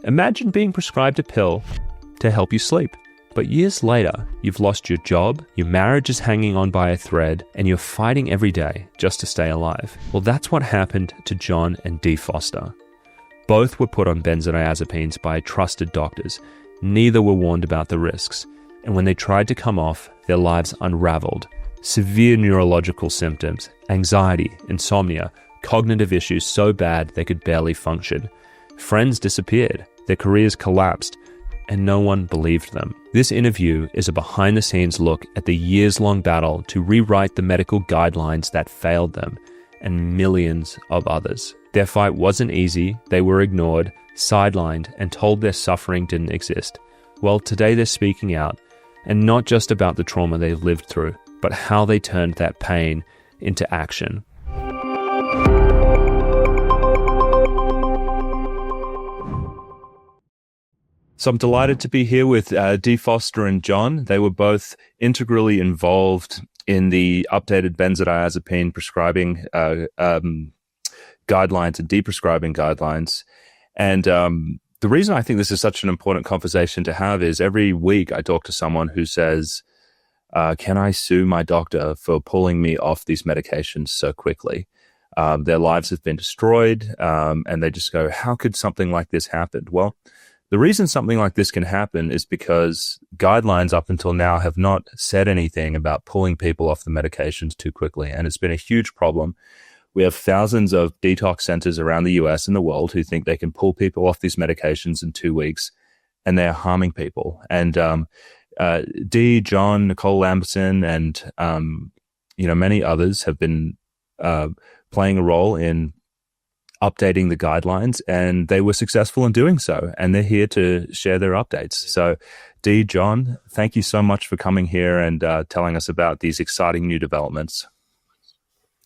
Imagine being prescribed a pill to help you sleep. But years later, you've lost your job, your marriage is hanging on by a thread, and you're fighting every day just to stay alive. Well, that's what happened to John and Dee Foster. Both were put on benzodiazepines by trusted doctors. Neither were warned about the risks. And when they tried to come off, their lives unraveled. Severe neurological symptoms, anxiety, insomnia, cognitive issues so bad they could barely function. Friends disappeared, their careers collapsed, and no one believed them. This interview is a behind-the-scenes look at the years-long battle to rewrite the medical guidelines that failed them, and millions of others. Their fight wasn't easy, they were ignored, sidelined, and told their suffering didn't exist. Well, today they're speaking out, and not just about the trauma they've lived through, but how they turned that pain into action. So I'm delighted to be here with Dee Foster and John. They were both integrally involved in the updated benzodiazepine prescribing guidelines and deprescribing guidelines. And the reason I think this is such an important conversation to have is every week I talk to someone who says, can I sue my doctor for pulling me off these medications so quickly? Their lives have been destroyed, and they just go, how could something like this happen? Well, the reason something like this can happen is because guidelines up until now have not said anything about pulling people off the medications too quickly, and it's been a huge problem. We have thousands of detox centers around the US and the world who think they can pull people off these medications in 2 weeks, and they're harming people. And Dee, John, Nicole Lamberson, and many others have been playing a role in updating the guidelines, and they were successful in doing so, and they're here to share their updates. So Dee, John, thank you so much for coming here and telling us about these exciting new developments.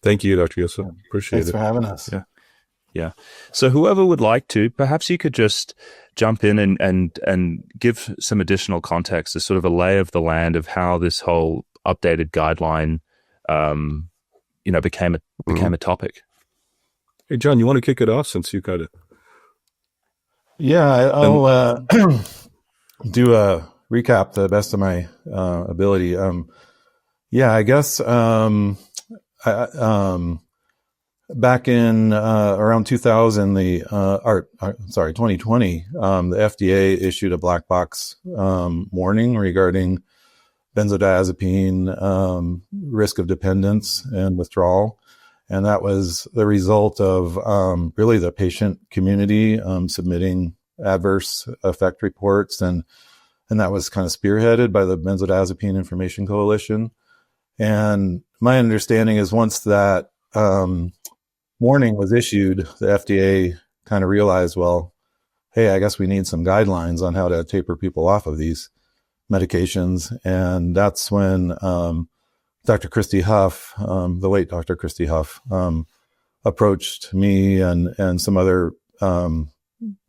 Thank you, Dr. Josef. Appreciate Thanks it. for having us. Yeah. So whoever would like to, perhaps you could just jump in and give some additional context, as sort of a lay of the land of how this whole updated guideline, became a topic. Hey, John, you want to kick it off since you got it? Yeah, I'll do a recap to the best of my ability. I guess back in around 2000, 2020, the FDA issued a black box warning regarding benzodiazepine risk of dependence and withdrawal. And that was the result of really the patient community submitting adverse effect reports. And that was kind of spearheaded by the Benzodiazepine Information Coalition. And my understanding is once that warning was issued, the FDA kind of realized, well, hey, I guess we need some guidelines on how to taper people off of these medications. And that's when Dr. Christy Huff, the late Dr. Christy Huff, approached me and some other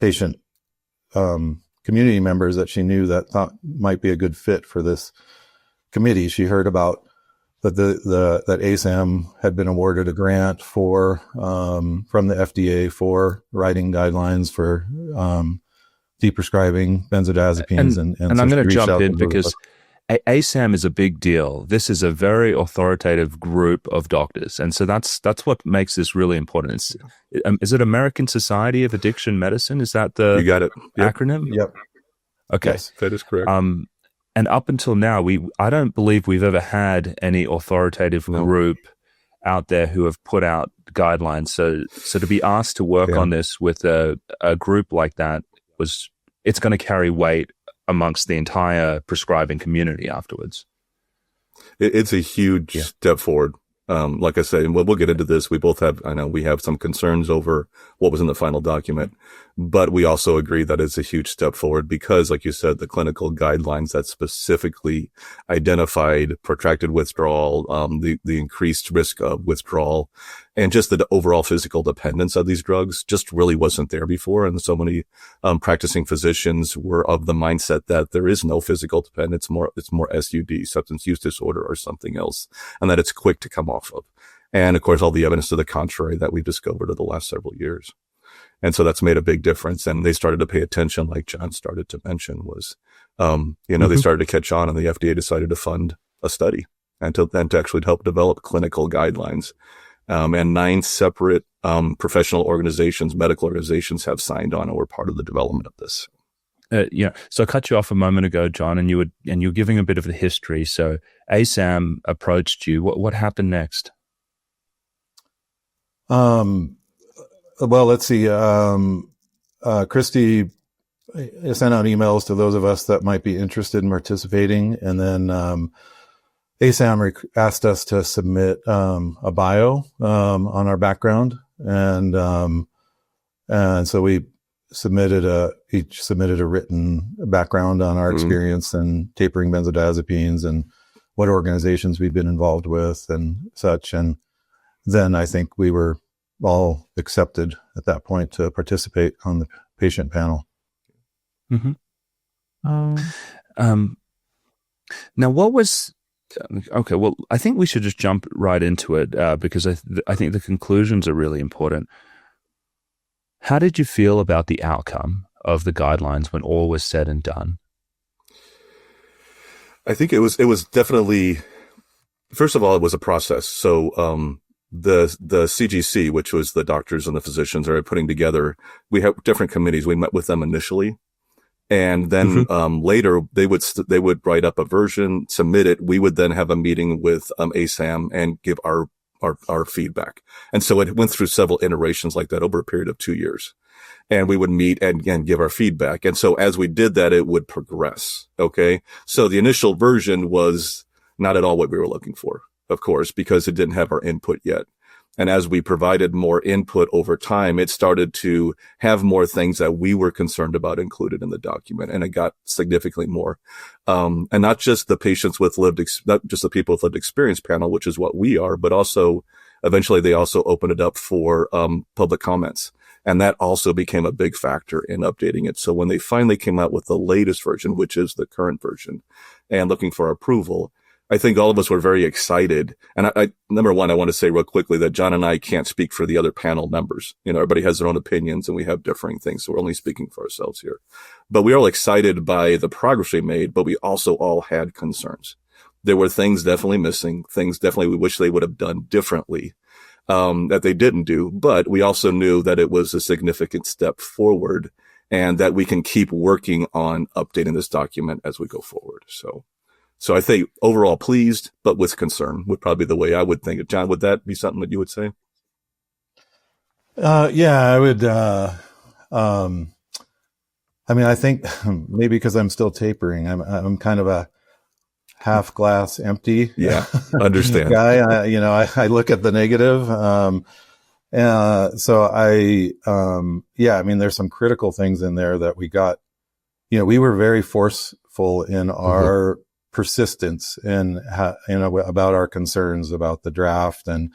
patient community members that she knew that thought might be a good fit for this committee. She heard about that that ASAM had been awarded a grant from the FDA for writing guidelines for deprescribing benzodiazepines, and so I'm going to jump in because ASAM is a big deal. This is a very authoritative group of doctors, and so that's what makes this really important. Is it American Society of Addiction Medicine? Is that the you got it. acronym? Yep. Okay, yes, that is correct. And up until now, I don't believe we've ever had any authoritative group out there who have put out guidelines. So to be asked to work on this with a group like that it's going to carry weight amongst the entire prescribing community afterwards. It's a huge step forward. Like I say, and we'll get into this. We both have, I know we have some concerns over what was in the final document, but we also agree that it's a huge step forward because, like you said, the clinical guidelines that specifically identified protracted withdrawal, the increased risk of withdrawal, and just the overall physical dependence of these drugs just really wasn't there before. And so many practicing physicians were of the mindset that there is no physical dependence, it's more SUD, substance use disorder, or something else, and that it's quick to come off of. And of course, all the evidence to the contrary that we've discovered over the last several years. And so that's made a big difference. And they started to pay attention, like John started to mention, was, they started to catch on, and the FDA decided to fund a study and to actually help develop clinical guidelines. And 9 separate, professional organizations, medical organizations have signed on and were part of the development of this. So I cut you off a moment ago, John, and you were giving a bit of the history. So ASAM approached you. What happened next? Well, let's see. Christy sent out emails to those of us that might be interested in participating, and then ASAM asked us to submit a bio on our background, and so we each submitted a written background on our experience in tapering benzodiazepines and what organizations we've been involved with and such. And then I think we were all accepted at that point to participate on the patient panel. Mm-hmm. Now, what was okay? Well, I think we should just jump right into it because I think the conclusions are really important. How did you feel about the outcome of the guidelines when all was said and done? I think it was definitely, first of all, it was a process. So, the CGC, which was the doctors and the physicians, are putting together. We have different committees. We met with them initially, and then later they would write up a version, submit it. We would then have a meeting with ASAM and give our feedback. And so it went through several iterations like that over a period of 2 years. And we would meet and again give our feedback. And so as we did that, it would progress. Okay, so the initial version was not at all what we were looking for, of course, because it didn't have our input yet. And as we provided more input over time, it started to have more things that we were concerned about included in the document. And it got significantly more. And not just the patients with not just the people with lived experience panel, which is what we are, but also eventually they also opened it up for public comments. And that also became a big factor in updating it. So when they finally came out with the latest version, which is the current version, and looking for approval, I think all of us were very excited. And number one, I want to say real quickly that John and I can't speak for the other panel members. Everybody has their own opinions and we have differing things. So we're only speaking for ourselves here. But we are all excited by the progress we made, but we also all had concerns. There were things definitely missing, things definitely we wish they would have done differently, that they didn't do. But we also knew that it was a significant step forward and that we can keep working on updating this document as we go forward. So I think overall pleased, but with concern would probably be the way I would think it. John, would that be something that you would say? Yeah, I would. I think maybe because I'm still tapering, I'm kind of a half glass empty. Yeah, understand. Guy. I look at the negative. There's some critical things in there that we got. We were very forceful in our persistence in about our concerns about the draft, and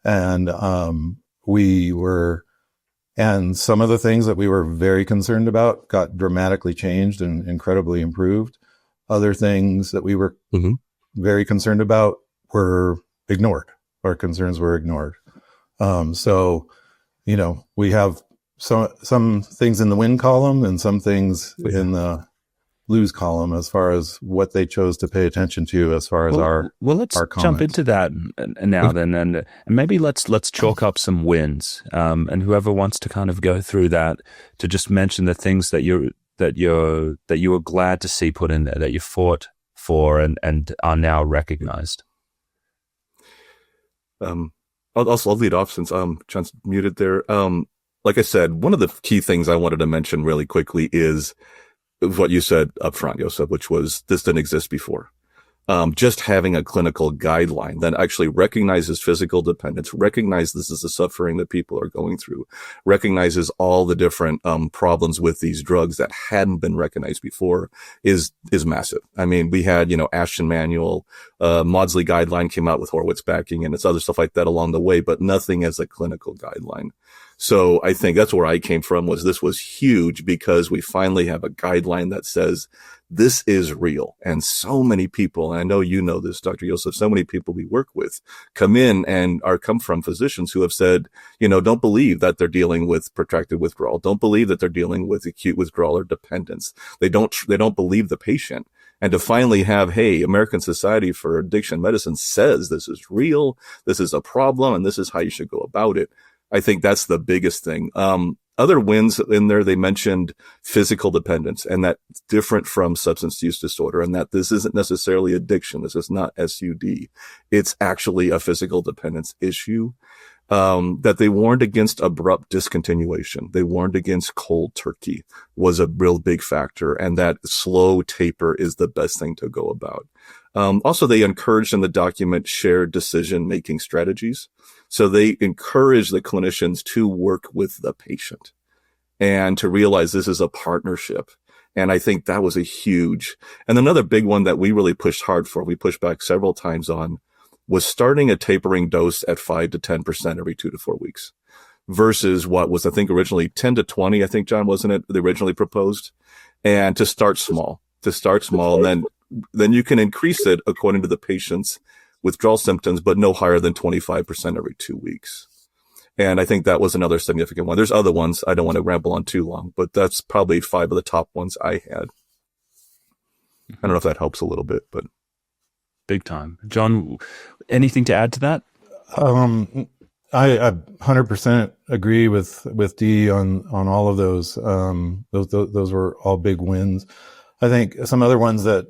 some of the things that we were very concerned about got dramatically changed and incredibly improved. Other things that we were very concerned about were ignored. Our concerns were ignored. We have some things in the win column and some things in the lose column as far as what they chose to pay attention to as far as our let's jump into that now then, and maybe let's chalk up some wins, and whoever wants to kind of go through that to just mention the things that you were glad to see put in there, that you fought for and are now recognized. I'll lead off since John's muted there. Like I said, one of the key things I wanted to mention really quickly is what you said up front, Josef, which was this didn't exist before. Just having a clinical guideline that actually recognizes physical dependence, recognizes this is the suffering that people are going through, recognizes all the different problems with these drugs that hadn't been recognized before is massive. I mean, we had, Ashton Manual, Maudsley guideline came out with Horowitz backing and it's other stuff like that along the way, but nothing as a clinical guideline. So I think that's where I came from, was this was huge because we finally have a guideline that says this is real. And so many people, and I know you know this, Dr. Josef, so many people we work with come in and come from physicians who have said, don't believe that they're dealing with protracted withdrawal. Don't believe that they're dealing with acute withdrawal or dependence. They don't believe the patient. And to finally have, hey, American Society for Addiction Medicine says this is real, this is a problem, and this is how you should go about it. I think that's the biggest thing. Other wins in there, they mentioned physical dependence, and that's different from substance use disorder, and that this isn't necessarily addiction. This is not SUD. It's actually a physical dependence issue. That they warned against abrupt discontinuation. They warned against cold turkey was a real big factor, and that slow taper is the best thing to go about. Also, they encouraged in the document shared decision-making strategies. So they encourage the clinicians to work with the patient and to realize this is a partnership. And I think that was a huge, and another big one that we really pushed hard for, we pushed back several times on, was starting a tapering dose at 5 to 10% every 2 to 4 weeks versus what was, I think, originally 10 to 20, I think, John, wasn't it? They originally proposed. And to start small, and then you can increase it according to the patient's withdrawal symptoms, but no higher than 25% every 2 weeks. And I think that was another significant one. There's other ones. I don't want to ramble on too long, but that's probably 5 of the top ones I had. I don't know if that helps a little bit, but. Big time. John, anything to add to that? I 100% agree with Dee on all of those. Those were all big wins. I think some other ones that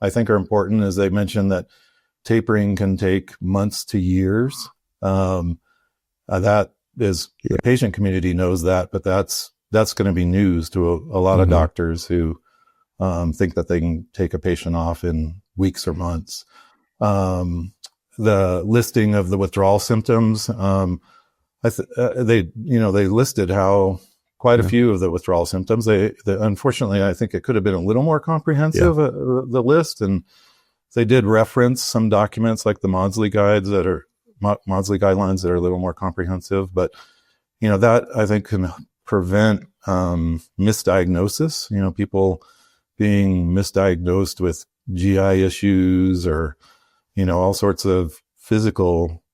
I think are important is they mentioned that tapering can take months to years. That is, the patient community knows that, but that's going to be news to a lot of doctors who think that they can take a patient off in weeks or months. The listing of the withdrawal symptoms, they listed how quite a few of the withdrawal symptoms. They unfortunately, I think it could have been a little more comprehensive, the list, and they did reference some documents like the Maudsley guidelines that are a little more comprehensive. But that I think can prevent misdiagnosis. People being misdiagnosed with GI issues or all sorts of physical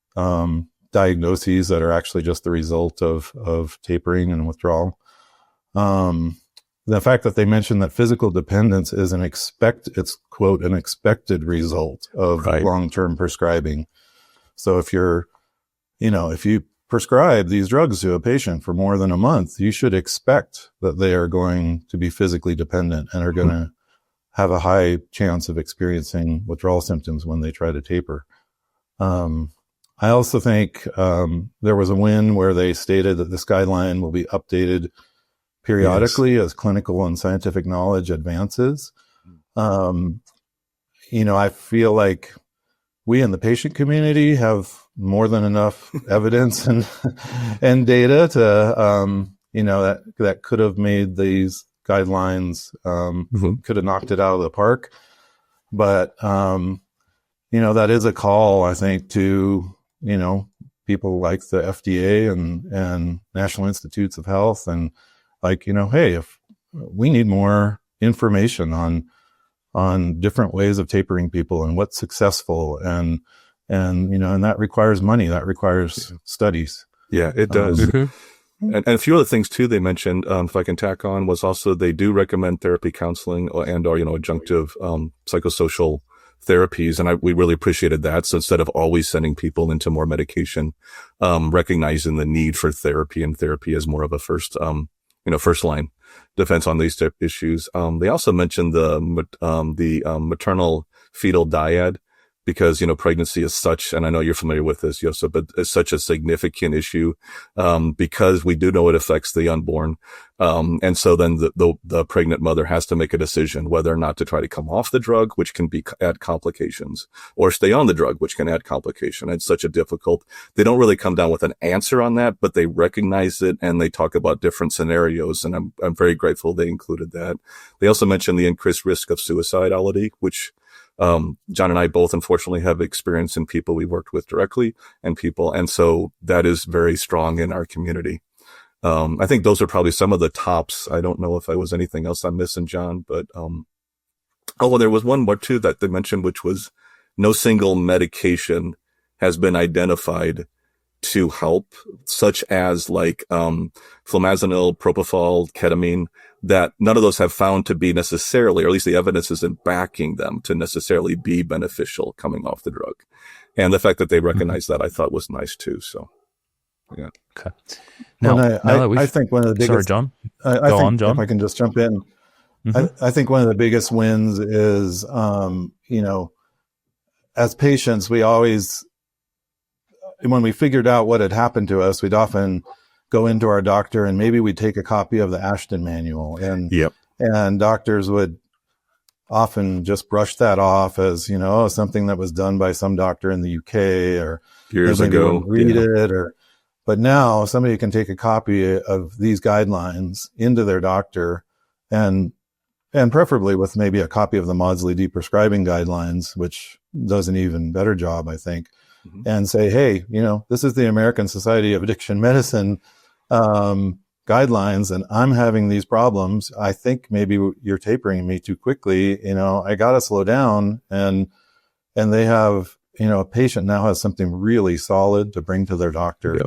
diagnoses that are actually just the result of tapering and withdrawal. The fact that they mentioned that physical dependence is it's quote, an expected result of long-term prescribing. So if if you prescribe these drugs to a patient for more than a month, you should expect that they are going to be physically dependent and are going to have a high chance of experiencing withdrawal symptoms when they try to taper. I also think there was a win where they stated that this guideline will be updated periodically as clinical and scientific knowledge advances. I feel like we in the patient community have more than enough evidence and data to, that could have made these guidelines, could have knocked it out of the park. But, that is a call, I think, to, people like the FDA and National Institutes of Health and hey, if we need more information on different ways of tapering people and what's successful and that requires money, that requires studies. Yeah, it does. And a few other things too they mentioned, if I can tack on, was also they do recommend therapy, counseling, and or adjunctive psychosocial therapies, and we really appreciated that. So instead of always sending people into more medication, recognizing the need for therapy, and therapy as more of a first line defense on these type issues. They also mentioned the maternal fetal dyad, because, pregnancy is such, and I know you're familiar with this, Josef, but it's such a significant issue, because we do know it affects the unborn. And so then the pregnant mother has to make a decision whether or not to try to come off the drug, which can add complications, or stay on the drug, which can add complication. It's such a difficult, they don't really come down with an answer on that, but they recognize it and they talk about different scenarios. And I'm very grateful they included that. They also mentioned the increased risk of suicidality, which John and I both unfortunately have experience in people we worked with directly and so that is very strong in our community. I think those are probably some of the tops. I don't know if there was anything else I'm missing, John, but, well, there was one more too that they mentioned, which was no single medication has been identified to help, such as like, flumazenil, propofol, ketamine, that none of those have found to be necessarily, or at least the evidence isn't backing them to necessarily be beneficial coming off the drug. And the fact that they recognize that I thought was nice too. So, yeah. Okay. Now, I think one of the biggest, sorry, John, go on, John. If I can just jump in, I think one of the biggest wins is, as patients, we always, when we figured out what had happened to us, we'd often go into our doctor and maybe we'd take a copy of the Ashton manual, and doctors would often just brush that off as, something that was done by some doctor in the UK or years ago, read it, but now somebody can take a copy of these guidelines into their doctor and preferably with maybe a copy of the Maudsley deprescribing guidelines, which does an even better job, I think, and say, hey, this is the American Society of Addiction Medicine guidelines, and I'm having these problems. I think maybe you're tapering me too quickly. I got to slow down. And they have, a patient now has something really solid to bring to their doctor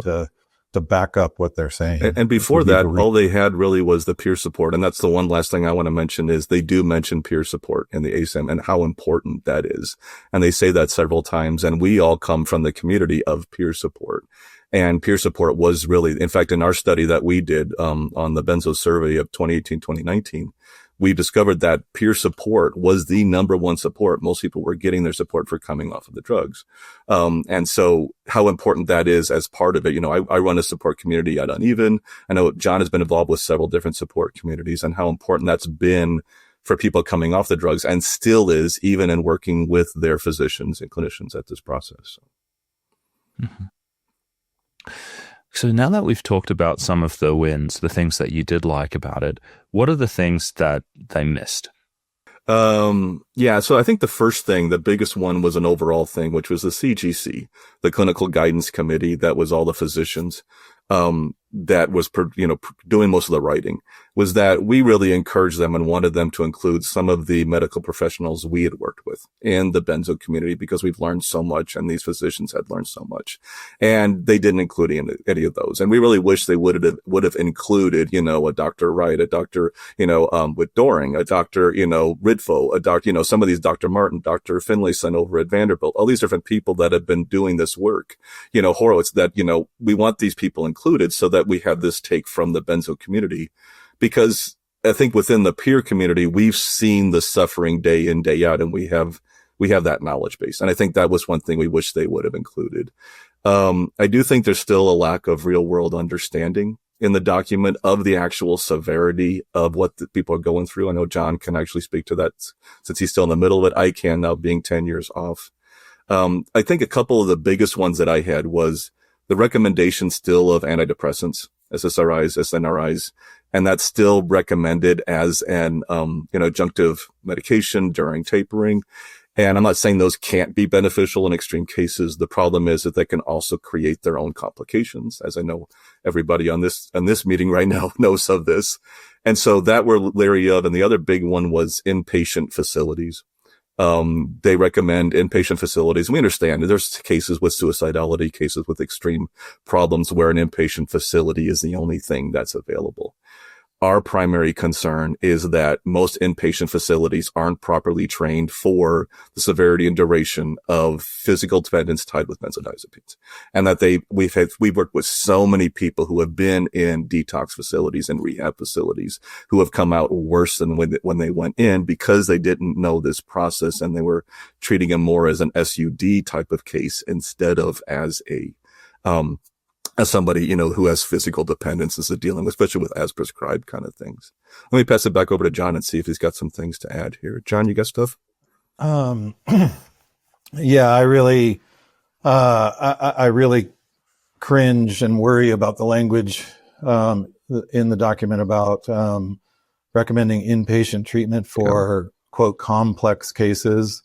to back up what they're saying. And before that, all they had really was the peer support. And that's the one last thing I want to mention is they do mention peer support in the ASAM and how important that is. And they say that several times. And we all come from the community of peer support. And peer support was really, in fact, in our study that we did on the Benzos survey of 2018, 2019, we discovered that peer support was the number one support. Most people were getting their support for coming off of the drugs. And so how important that is as part of it. I run a support community at Uneven. I know John has been involved with several different support communities, and how important that's been for people coming off the drugs and still is, even in working with their physicians and clinicians at this process. So now that we've talked about some of the wins, the things that you did like about it, what are the things that they missed? So I think the first thing, the biggest one was an overall thing, which was the CGC, the Clinical Guidance Committee, that was all the physicians, that was, doing most of the writing, was that we really encouraged them and wanted them to include some of the medical professionals we had worked with in the benzo community, because we've learned so much and these physicians had learned so much, and they didn't include any of those. And we really wish they would have included, a Dr. Wright, a Dr. Witt-Doerring, a Dr. Ridfo, a doctor, some of these Dr. Martin, Dr. Finlayson over at Vanderbilt, all these different people that have been doing this work, Horowitz, that, we want these people included so that we have this take from the benzo community, because I think within the peer community, we've seen the suffering day in, day out, and we have that knowledge base. And I think that was one thing we wish they would have included. I do think there's still a lack of real world understanding in the document of the actual severity of what the people are going through. I know John can actually speak to that since he's still in the middle of it. I can now, being 10 years off. I think a couple of the biggest ones that I had was the recommendation still of antidepressants, SSRIs, SNRIs, and that's still recommended as an, adjunctive medication during tapering. And I'm not saying those can't be beneficial in extreme cases. The problem is that they can also create their own complications, as I know everybody on this meeting right now knows of this. And so that we're leery of. And the other big one was inpatient facilities. They recommend inpatient facilities. We understand there's cases with suicidality, cases with extreme problems where an inpatient facility is the only thing that's available. Our primary concern is that most inpatient facilities aren't properly trained for the severity and duration of physical dependence tied with benzodiazepines. And that we've worked with so many people who have been in detox facilities and rehab facilities who have come out worse than when they went in, because they didn't know this process and they were treating them more as an SUD type of case instead of as as somebody, who has physical dependences of dealing with, especially with as prescribed kind of things. Let me pass it back over to John and see if he's got some things to add here. John, you got stuff? Yeah, I really cringe and worry about the language, in the document about, recommending inpatient treatment for quote complex cases.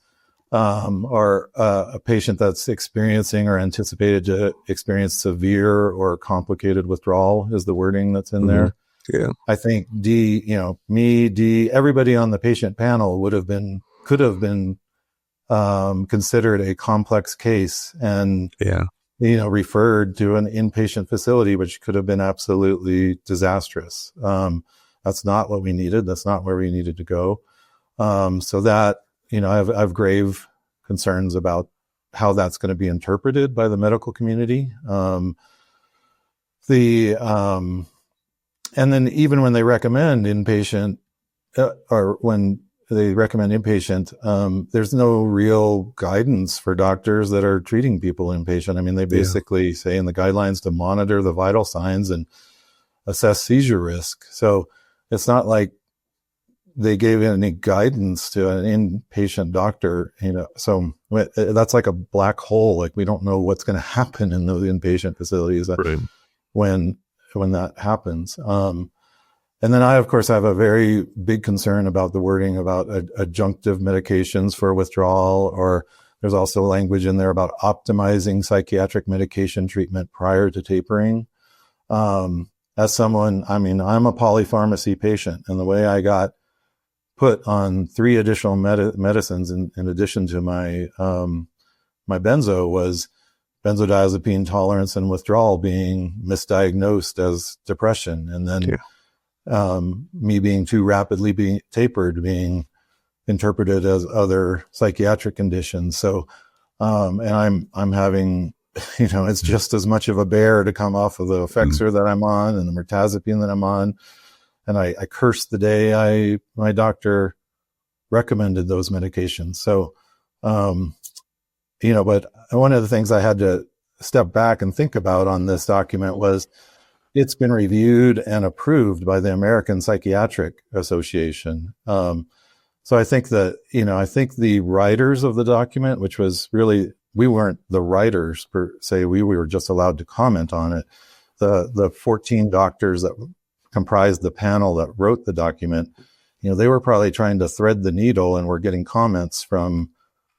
or a patient that's experiencing or anticipated to experience severe or complicated withdrawal is the wording that's in there. Yeah. I think Dee, Dee, everybody on the patient panel could have been considered a complex case and, referred to an inpatient facility, which could have been absolutely disastrous. That's not what we needed. That's not where we needed to go. So that, I have grave concerns about how that's going to be interpreted by the medical community. And then even when they recommend inpatient, or when they recommend inpatient, there's no real guidance for doctors that are treating people inpatient. I mean, they basically say in the guidelines to monitor the vital signs and assess seizure risk. So it's not like they gave any guidance to an inpatient doctor, so that's like a black hole. Like, we don't know what's going to happen in those inpatient facilities when that happens. And then I, of course, have a very big concern about the wording about adjunctive medications for withdrawal, or there's also language in there about optimizing psychiatric medication treatment prior to tapering. As someone, I'm a polypharmacy patient, and the way I got put on 3 additional medicines in addition to my benzo was benzodiazepine tolerance and withdrawal being misdiagnosed as depression. And then me being too rapidly being tapered being interpreted as other psychiatric conditions. So, and I'm having, it's just as much of a bear to come off of the Effexor that I'm on and the mirtazapine that I'm on. And I cursed the day my doctor recommended those medications. So, but one of the things I had to step back and think about on this document was it's been reviewed and approved by the American Psychiatric Association. So I think that, I think the writers of the document, which was really, we weren't the writers per se, we were just allowed to comment on it. The 14 doctors that comprised the panel that wrote the document, they were probably trying to thread the needle and were getting comments from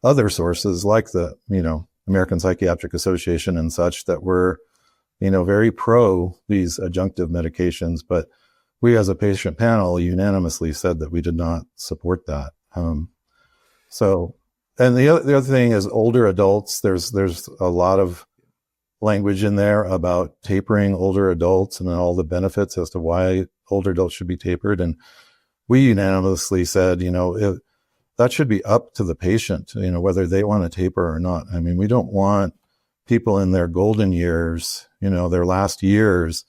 other sources like the, American Psychiatric Association and such that were, very pro these adjunctive medications. But we as a patient panel unanimously said that we did not support that. So, and the other thing is older adults, there's a lot of language in there about tapering older adults and all the benefits as to why older adults should be tapered. And we unanimously said, that should be up to the patient, whether they want to taper or not. I mean, we don't want people in their golden years, their last years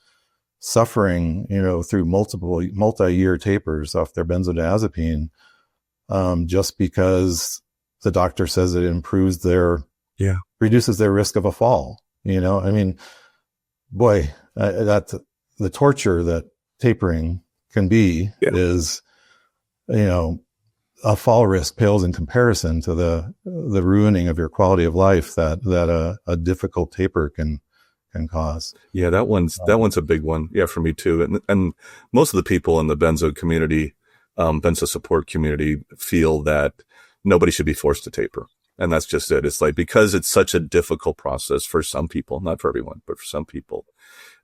suffering, through multi-year tapers off their benzodiazepine, just because the doctor says it improves reduces their risk of a fall. Boy, that's the torture that tapering can be is, a fall risk pales in comparison to the ruining of your quality of life that a difficult taper can cause. Yeah, that one's a big one. Yeah, for me too. And most of the people in the benzo community, benzo support community, feel that nobody should be forced to taper. And that's just it. It's like, because it's such a difficult process for some people, not for everyone, but for some people,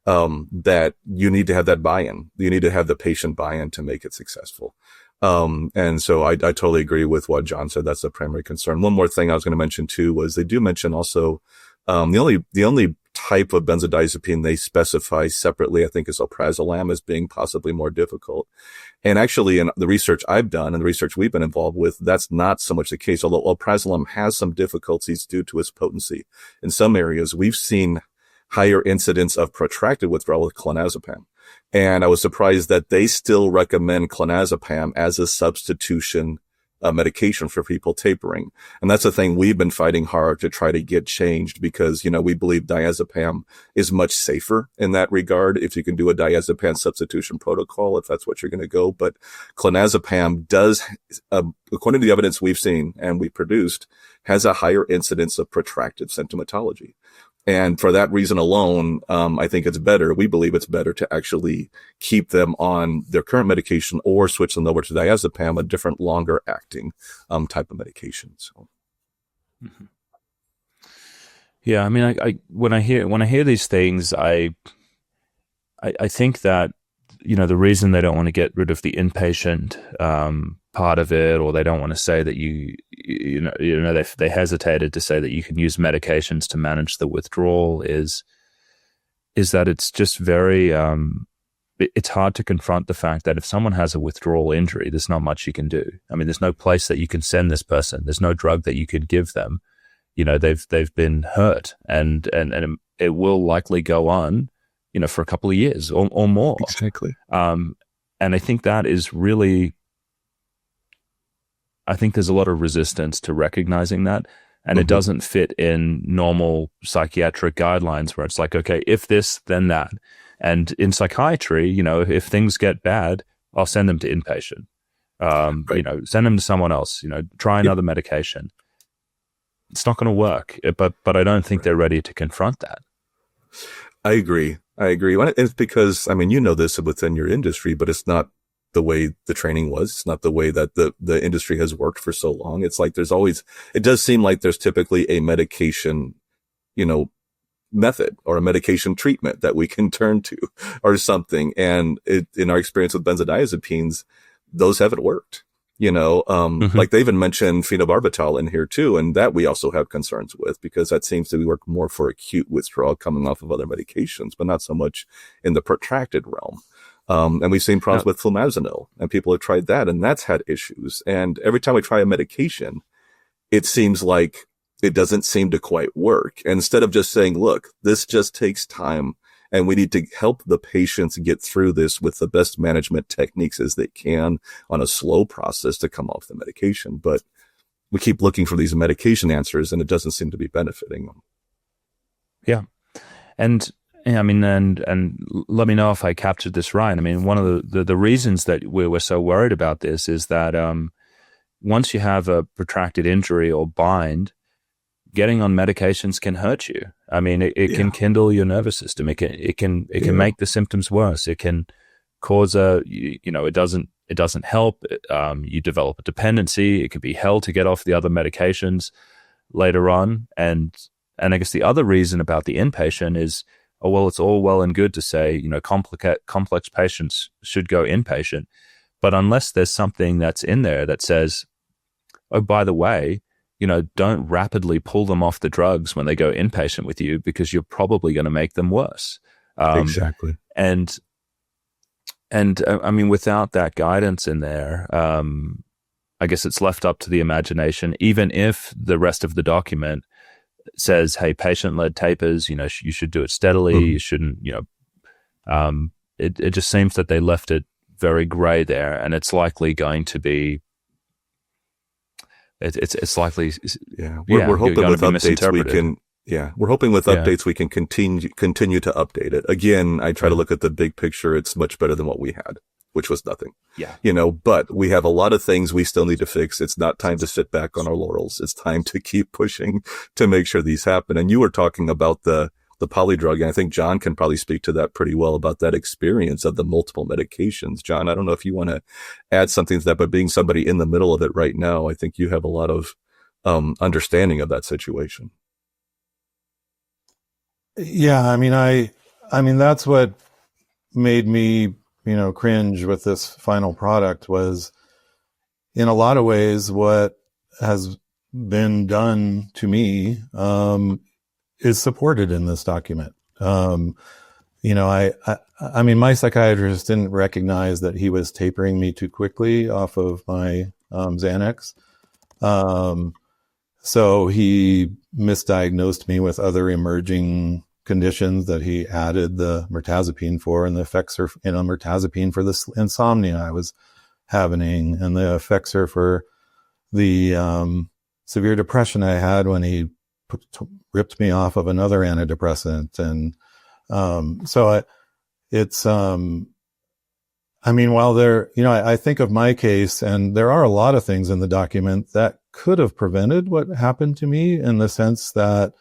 that you need to have that buy-in. You need to have the patient buy-in to make it successful. And so I totally agree with what John said. That's the primary concern. One more thing I was going to mention too was they do mention also, the only type of benzodiazepine they specify separately, I think, is alprazolam as being possibly more difficult. And actually, in the research I've done and the research we've been involved with, that's not so much the case. Although alprazolam has some difficulties due to its potency. In some areas, we've seen higher incidence of protracted withdrawal with clonazepam. And I was surprised that they still recommend clonazepam as a substitution medication for people tapering. And that's the thing we've been fighting hard to try to get changed because, we believe diazepam is much safer in that regard if you can do a diazepam substitution protocol, if that's what you're going to go. But clonazepam does, according to the evidence we've seen and we produced, has a higher incidence of protracted symptomatology. And for that reason alone, I think we believe it's better to actually keep them on their current medication or switch them over to diazepam, a different, longer acting, type of medication. So. Mm-hmm. Yeah, I mean, I when I hear these things, I think that, you know, the reason they don't want to get rid of the inpatient part of it, or they don't want to say that you know they hesitated to say that you can use medications to manage the withdrawal is that it's just very it's hard to confront the fact that if someone has a withdrawal injury, there's not much you can do. I mean, there's no place that you can send this person. There's no drug that you could give them. You know, they've been hurt, and it will likely go on, you know, for a couple of years or more. Exactly. And I think that is really, I think there's a lot of resistance to recognizing that. And it doesn't fit in normal psychiatric guidelines where it's like, okay, if this, then that. And in psychiatry, you know, if things get bad, I'll send them to inpatient. Right. You know, send them to someone else, you know, try another medication. It's not going to work, but I don't think they're ready to confront that. I agree. It's because, I mean, you know this within your industry, but it's not the way the training was. It's not the way that the industry has worked for so long. It's like it does seem like there's typically a medication, you know, method or a medication treatment that we can turn to or something. And in our experience with benzodiazepines, those haven't worked. You know, like they even mentioned phenobarbital in here too. And that we also have concerns with, because that seems to work more for acute withdrawal coming off of other medications, but not so much in the protracted realm. And we've seen problems with flumazenil, and people have tried that, and that's had issues. And every time we try a medication, it seems like it doesn't seem to quite work. And instead of just saying, look, this just takes time, and we need to help the patients get through this with the best management techniques as they can on a slow process to come off the medication. But we keep looking for these medication answers, and it doesn't seem to be benefiting them. Yeah. And I mean, and let me know if I captured this right. I mean, one of the reasons that we're so worried about this is that once you have a protracted injury or bind, getting on medications can hurt you. I mean, it can kindle your nervous system. It can make the symptoms worse. It can cause it doesn't help. You develop a dependency. It could be hell to get off the other medications later on. And I guess the other reason about the inpatient is, oh, well, it's all well and good to say, you know, complex patients should go inpatient. But unless there's something that's in there that says, oh, by the way, you know, don't rapidly pull them off the drugs when they go inpatient with you, because you're probably going to make them worse. Exactly. And I mean, without that guidance in there, I guess it's left up to the imagination, even if the rest of the document says, hey, patient-led tapers, you know, you should do it steadily. You shouldn't, you know, it just seems that they left it very gray there, and it's likely going to be, it's likely, we're hoping with updates we can, we're hoping with updates we can continue to update it. Again, I try to look at the big picture. It's much better than what we had, which was nothing. Yeah. You know, but we have a lot of things we still need to fix. It's not time to sit back on our laurels. It's time to keep pushing to make sure these happen. And you were talking about the polydrug, and I think John can probably speak to that pretty well, about that experience of the multiple medications. John, I don't know if you want to add something to that, but being somebody in the middle of it right now, I think you have a lot of understanding of that situation. Yeah, I mean that's what made me, you know, cringe with this final product was, in a lot of ways, what has been done to me is supported in this document. You know, I mean, my psychiatrist didn't recognize that he was tapering me too quickly off of my Xanax. So he misdiagnosed me with other emerging conditions that he added the mirtazapine for, and the effects are, you know, mirtazapine for the insomnia I was having, and the effects are for the severe depression I had when he ripped me off of another antidepressant. And I mean, while there, you know, I think of my case, and there are a lot of things in the document that could have prevented what happened to me, in the sense that,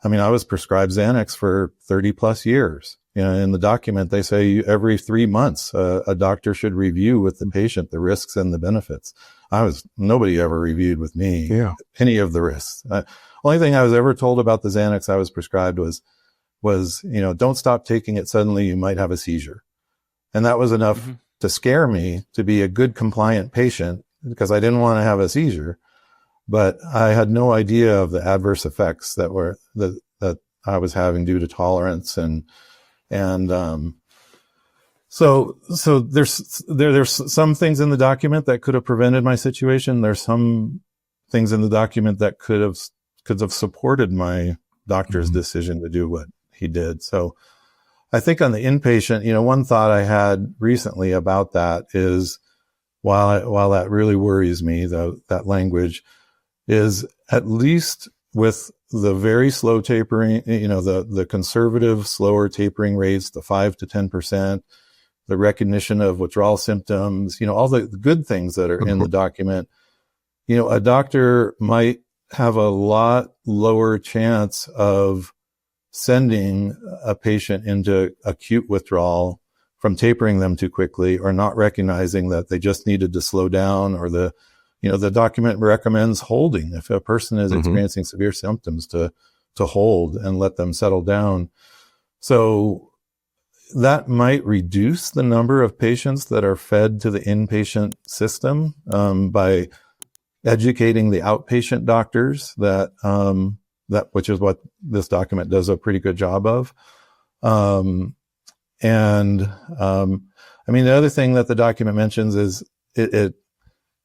I mean, I was prescribed Xanax for 30 plus years, in the document, they say every 3 months, a doctor should review with the patient the risks and the benefits. Nobody ever reviewed with me any of the risks. Only thing I was ever told about the Xanax I was prescribed was, don't stop taking it. Suddenly you might have a seizure. And that was enough to scare me to be a good compliant patient, because I didn't want to have a seizure, but I had no idea of the adverse effects that I was having due to tolerance. So there's some things in the document that could have prevented my situation. There's some things in the document that could have supported my doctor's decision to do what he did. So I think on the inpatient, one thought I had recently about that is, while that really worries me, that language, is at least with the very slow tapering, the conservative, slower tapering rates, the 5 to 10%, the recognition of withdrawal symptoms, all the good things that are in the document, a doctor might have a lot lower chance of sending a patient into acute withdrawal from tapering them too quickly, or not recognizing that they just needed to slow down, or the document recommends holding. If a person is experiencing severe symptoms, to hold and let them settle down. So that might reduce the number of patients that are fed to the inpatient system, by educating the outpatient doctors that which is what this document does a pretty good job of. The other thing that the document mentions is it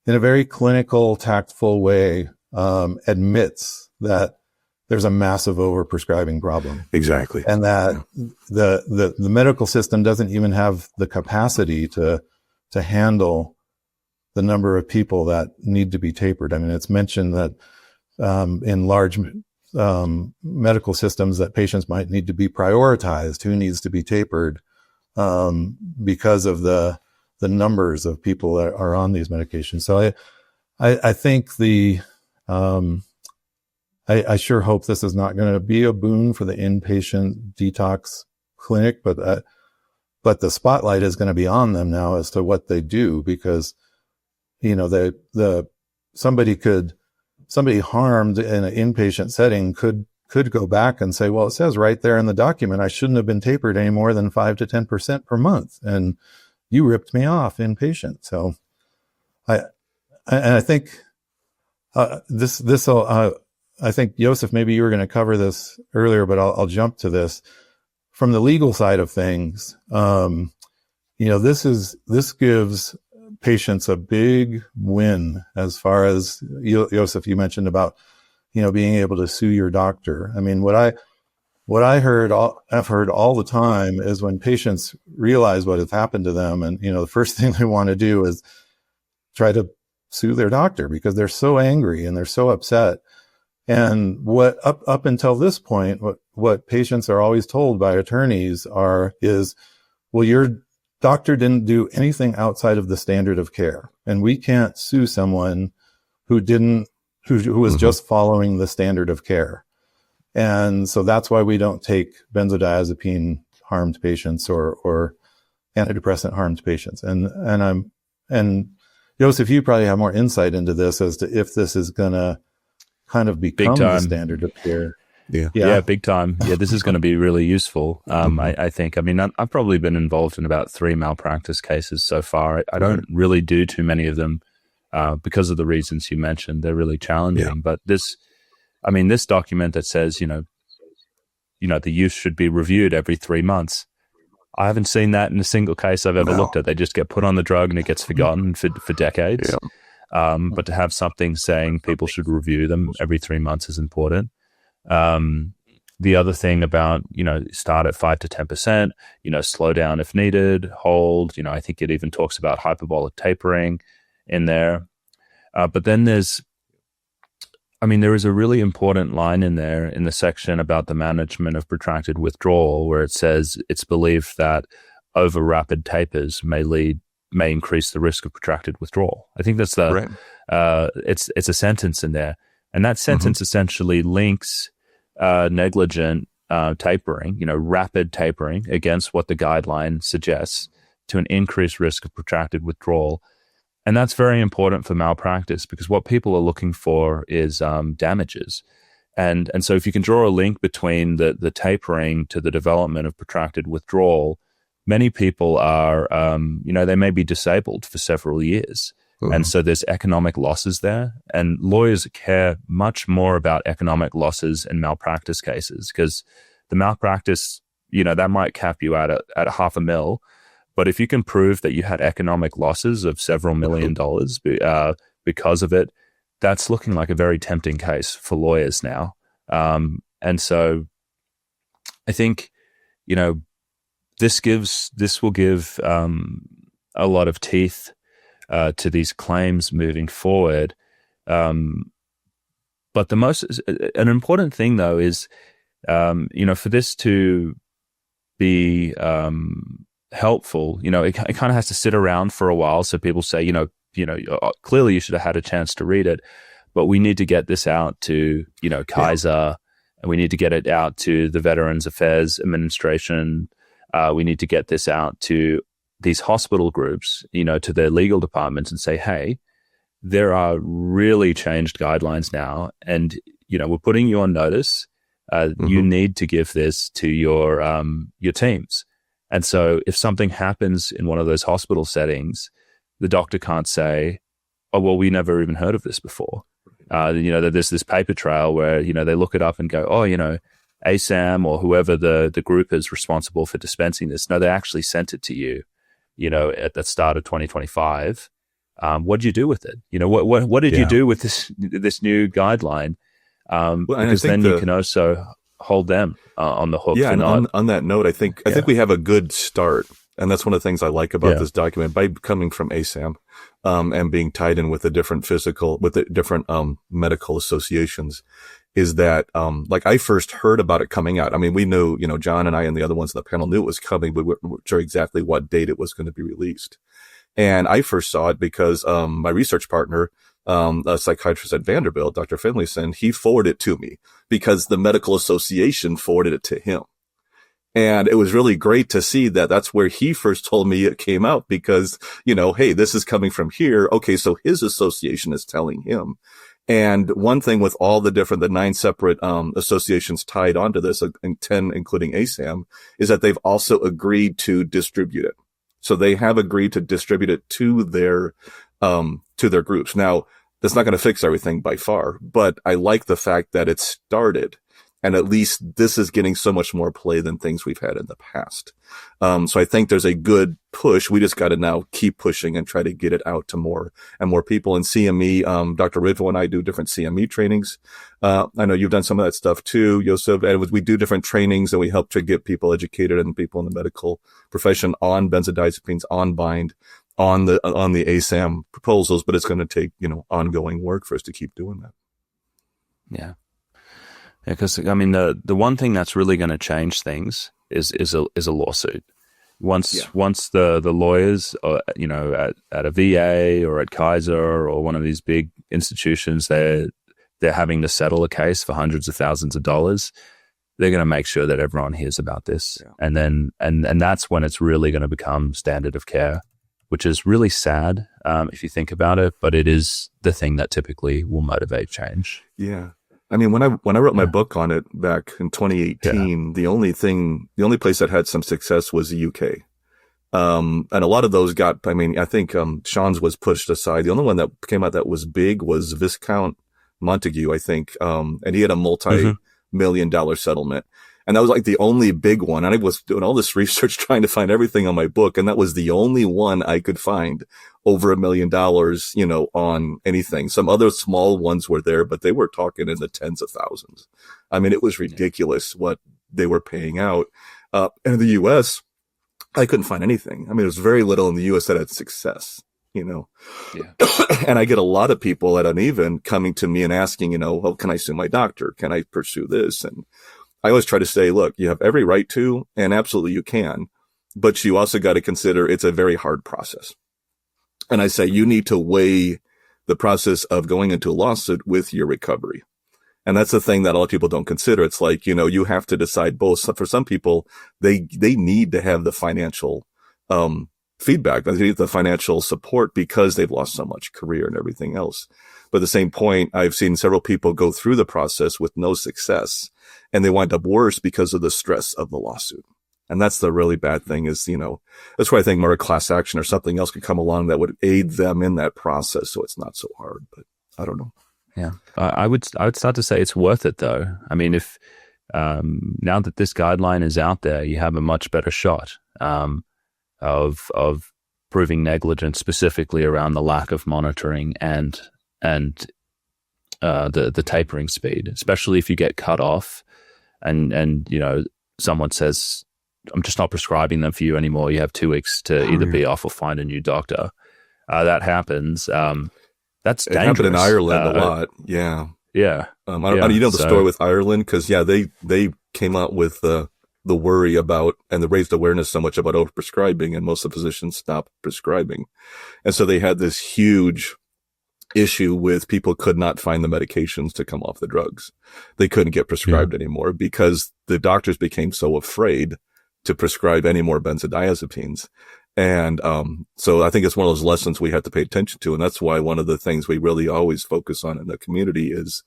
in a very clinical, tactful way, admits that there's a massive overprescribing problem. Exactly. And that the medical system doesn't even have the capacity to handle the number of people that need to be tapered. I mean, it's mentioned that in large medical systems that patients might need to be prioritized, who needs to be tapered, because of the numbers of people that are on these medications. So I think I sure hope this is not going to be a boon for the inpatient detox clinic, but the spotlight is going to be on them now as to what they do, because somebody harmed in an inpatient setting could go back and say, well, it says right there in the document, I shouldn't have been tapered any more than 5 to 10% per month. And you ripped me off inpatient. So I think, I think Josef, maybe you were going to cover this earlier, but I'll jump to this. From the legal side of things, this gives patients a big win, as far as Josef, you mentioned about, being able to sue your doctor. I mean, what I've heard all the time is when patients realize what has happened to them, and, the first thing they want to do is try to sue their doctor, because they're so angry and they're so upset. And what up until this point, what patients are always told by attorneys is, well, your doctor didn't do anything outside of the standard of care, and we can't sue someone who was just following the standard of care. And so that's why we don't take benzodiazepine harmed patients or antidepressant harmed patients. And Josef, you probably have more insight into this as to if this is going to kind of become the standard of care. Yeah, big time. Yeah, this is going to be really useful. I think. I mean, I've probably been involved in about 3 malpractice cases so far. I don't really do too many of them because of the reasons you mentioned. They're really challenging. Yeah. But this document that says, the use should be reviewed every 3 months. I haven't seen that in a single case I've ever looked at. They just get put on the drug and it gets forgotten for decades. Yeah. But to have something saying people should review them every 3 months is important. The other thing about, start at 5 to 10%, slow down if needed, hold, I think it even talks about hyperbolic tapering in there. But then there is a really important line in there in the section about the management of protracted withdrawal, where it says it's believed that over rapid tapers may increase the risk of protracted withdrawal. I think that's it's a sentence in there. And that sentence essentially links negligent tapering, rapid tapering against what the guideline suggests to an increased risk of protracted withdrawal. And that's very important for malpractice because what people are looking for is damages. And so if you can draw a link between the tapering to the development of protracted withdrawal, many people are, they may be disabled for several years. Mm-hmm. And so there's economic losses there. And lawyers care much more about economic losses in malpractice cases because the malpractice, that might cap you out at $500,000. But if you can prove that you had economic losses of several $1 million because of it, that's looking like a very tempting case for lawyers now. And so I think, this will give a lot of teeth to these claims moving forward. But an important thing though is, for this to be helpful, it kind of has to sit around for a while. So people say, clearly you should have had a chance to read it, but we need to get this out to, Kaiser, and we need to get it out to the Veterans Affairs Administration. We need to get this out to these hospital groups, to their legal departments and say, hey, there are really changed guidelines now. And, we're putting you on notice. You need to give this to your teams. And so if something happens in one of those hospital settings, the doctor can't say, oh, well, we never even heard of this before. There's this paper trail where, they look it up and go, oh, ASAM or whoever the group is responsible for dispensing this. No, they actually sent it to you, at the start of 2025. What did you do with it? What did you do with this new guideline? Because then you can also hold them on the hook. Yeah, and on that note, I think we have a good start. And that's one of the things I like about this document by coming from ASAM, and being tied in with the different medical associations is that, I first heard about it coming out. I mean, we knew, John and I and the other ones on the panel knew it was coming, but we weren't sure exactly what date it was going to be released. And I first saw it because, my research partner, a psychiatrist at Vanderbilt, Dr. Finlayson, he forwarded it to me because the medical association forwarded it to him. And it was really great to see that that's where he first told me it came out because, hey, this is coming from here. Okay. So his association is telling him. And one thing with all the 9 separate, associations tied onto this, and 10, including ASAM, is that they've also agreed to distribute it. So they have agreed to distribute it to their groups. Now, that's not going to fix everything by far, but I like the fact that it started. And at least this is getting so much more play than things we've had in the past. So I think there's a good push. We just got to now keep pushing and try to get it out to more and more people. And CME, Dr. Ridvo and I do different CME trainings. I know you've done some of that stuff too, Josef. And we do different trainings and we help to get people educated and people in the medical profession on benzodiazepines, on bind, on the ASAM proposals. But it's going to take, ongoing work for us to keep doing that. Yeah. Yeah, because the one thing that's really going to change things is a lawsuit. Once the lawyers, at a VA or at Kaiser or one of these big institutions, they're having to settle a case for hundreds of thousands of dollars, they're going to make sure that everyone hears about this, and then and that's when it's really going to become standard of care, which is really sad if you think about it, but it is the thing that typically will motivate change. Yeah. I mean, when I wrote my book on it back in 2018, the only place that had some success was the UK. And a lot of those I think, Sean's was pushed aside. The only one that came out that was big was Viscount Montague, I think. And he had a multi-million-dollar settlement. And that was like the only big one. And I was doing all this research trying to find everything on my book. And that was the only one I could find over $1 million, on anything. Some other small ones were there, but they were talking in the tens of thousands. I mean, it was ridiculous what they were paying out. And in the US, I couldn't find anything. I mean, there was very little in the US that had success, And I get a lot of people at Uneven coming to me and asking, oh, can I sue my doctor? Can I pursue this? And I always try to say, look, you have every right to, and absolutely you can, but you also got to consider it's a very hard process. And I say you need to weigh the process of going into a lawsuit with your recovery. And that's the thing that a lot of people don't consider. It's like, you have to decide both. For some people, they need to have the financial, feedback. They need the financial support because they've lost so much career and everything else. But at the same point, I've seen several people go through the process with no success, and they wind up worse because of the stress of the lawsuit. And that's the really bad thing is, that's why I think more a class action or something else could come along that would aid them in that process. So it's not so hard, but I don't know. Yeah. I would start to say it's worth it though. I mean, if, now that this guideline is out there, you have a much better shot, of proving negligence specifically around the lack of monitoring and the tapering speed, especially if you get cut off and someone says, I'm just not prescribing them for you anymore. You have 2 weeks to either be off or find a new doctor. That happens. That's dangerous. It happened in Ireland a lot. Yeah. Yeah. The story with Ireland? Cause they came out with, the worry about, and they raised awareness so much about overprescribing, and most of the physicians stopped prescribing. And so they had this huge issue with people could not find the medications to come off the drugs. They couldn't get prescribed anymore because the doctors became so afraid to prescribe any more benzodiazepines. And, so I think it's one of those lessons we have to pay attention to. And that's why one of the things we really always focus on in the community is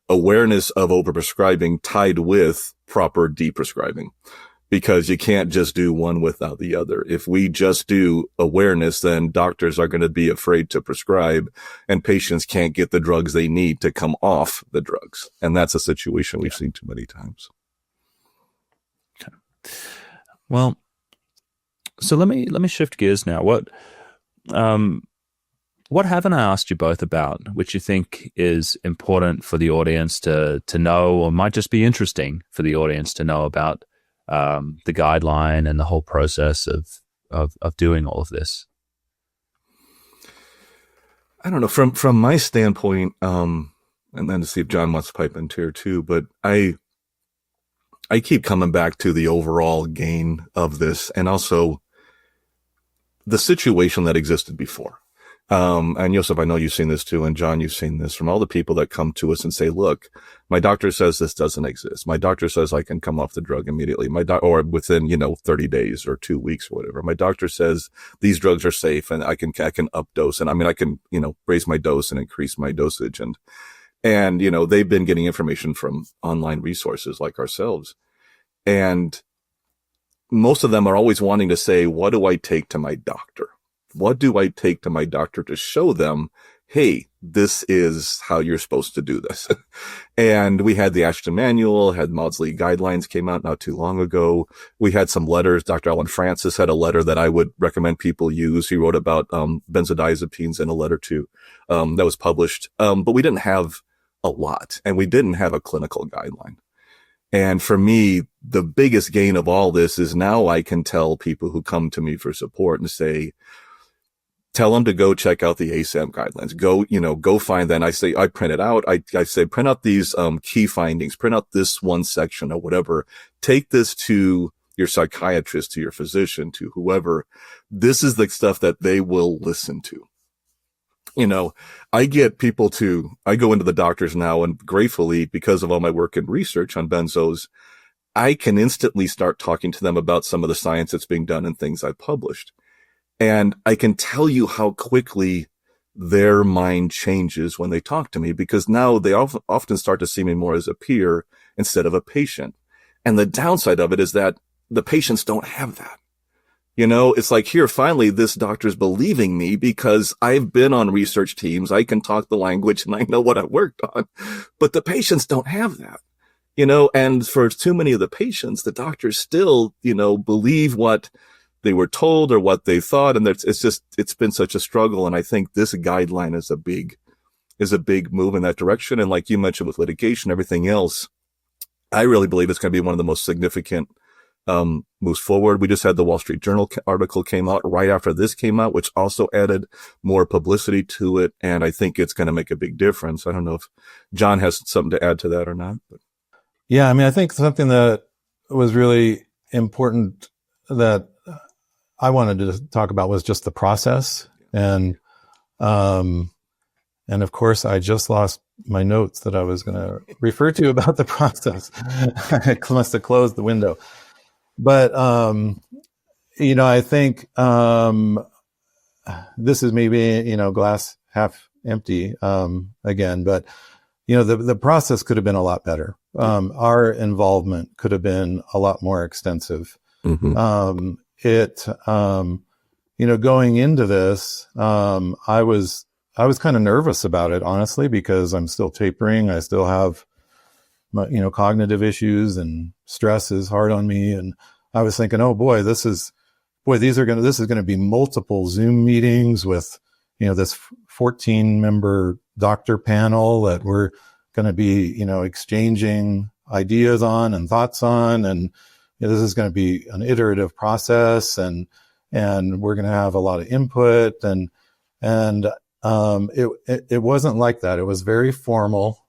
awareness of overprescribing tied with proper deprescribing, because you can't just do one without the other. If we just do awareness, then doctors are going to be afraid to prescribe and patients can't get the drugs they need to come off the drugs. And that's a situation we've seen too many times. Okay. Well, so let me shift gears now. What haven't I asked you both about, which you think is important for the audience to know, or might just be interesting for the audience to know about the guideline and the whole process of doing all of this? I don't know. From my standpoint, and then to see if John wants to pipe in here too, but I keep coming back to the overall gain of this, and also the situation that existed before. And Josef, I know you've seen this too. And John, you've seen this from all the people that come to us and say, look, my doctor says this doesn't exist. My doctor says I can come off the drug immediately. Or within, 30 days or 2 weeks or whatever. My doctor says these drugs are safe and I can up dose. And I can, raise my dose and increase my dosage. And they've been getting information from online resources like ourselves. And most of them are always wanting to say, what do I take to my doctor? What do I take to my doctor to show them, hey, this is how you're supposed to do this? And we had the Ashton Manual, had Maudsley guidelines came out not too long ago. We had some letters. Dr. Alan Francis had a letter that I would recommend people use. He wrote about benzodiazepines in a letter too, that was published. But we didn't have a lot, and we didn't have a clinical guideline. And for me, the biggest gain of all this is now I can tell people who come to me for support and say, tell them to go check out the ASAM guidelines. Go find that. And I print it out. I say, print out these, key findings, print out this one section or whatever. Take this to your psychiatrist, to your physician, to whoever. This is the stuff that they will listen to. I get people I go into the doctors now, and gratefully, because of all my work and research on benzos, I can instantly start talking to them about some of the science that's being done and things I've published. And I can tell you how quickly their mind changes when they talk to me, because now they often start to see me more as a peer instead of a patient. And the downside of it is that the patients don't have that. It's like, here, finally, this doctor's believing me because I've been on research teams. I can talk the language and I know what I worked on, but the patients don't have that, and for too many of the patients, the doctors still, believe what they were told or what they thought. And it's been such a struggle. And I think this guideline is a big move in that direction. And like you mentioned with litigation, everything else, I really believe it's going to be one of the most significant moves forward. We just had the Wall Street Journal article came out right after this came out, which also added more publicity to it. And I think it's going to make a big difference. I don't know if John has something to add to that or not. But. Yeah. I mean, I think something that was really important that I wanted to talk about was just the process and And of course, I just lost my notes that I was going to refer to about the process. I must have closed the window. But, I think this is maybe, glass half empty again. But, the process could have been a lot better. Our involvement could have been a lot more extensive. Mm-hmm. Going into this, I was kind of nervous about it, honestly, because I'm still tapering. I still have, cognitive issues, and stress is hard on me. And I was thinking, oh boy, this is going to be multiple Zoom meetings with, this 14-member doctor panel that we're going to be, exchanging ideas on and thoughts on. And this is going to be an iterative process, and we're going to have a lot of input, and it wasn't like that. It was very formal.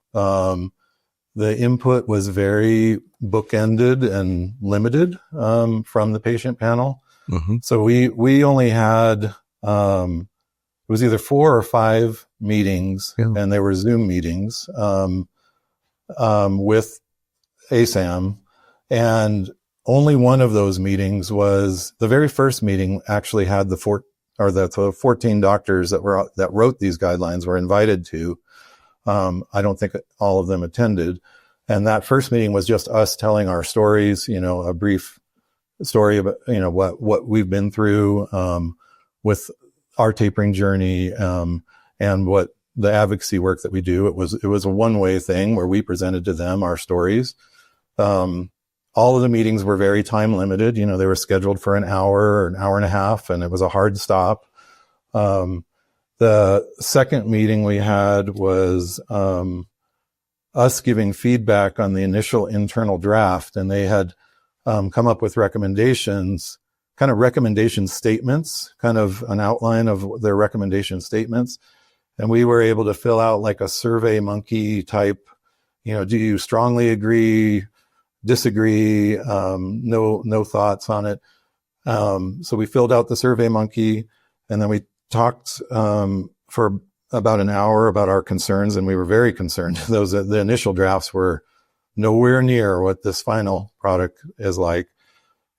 The input was very bookended and limited, from the patient panel. Mm-hmm. So we only had, it was either 4 or 5 meetings, and they were Zoom meetings, with ASAM, and only one of those meetings was the very first meeting. Actually had the 14 doctors that wrote these guidelines were invited to. I don't think all of them attended. And that first meeting was just us telling our stories, a brief story about, what we've been through, with our tapering journey, and what the advocacy work that we do. It was a one-way thing where we presented to them our stories. All of the meetings were very time limited. They were scheduled for an hour or an hour and a half, and it was a hard stop. The second meeting we had was us giving feedback on the initial internal draft, and they had come up with recommendations, kind of recommendation statements, kind of an outline of their recommendation statements. And we were able to fill out like a Survey Monkey type, do you strongly agree, disagree, no thoughts on it. So we filled out the Survey Monkey, and then we talked for about an hour about our concerns, and we were very concerned. The initial drafts were nowhere near what this final product is like.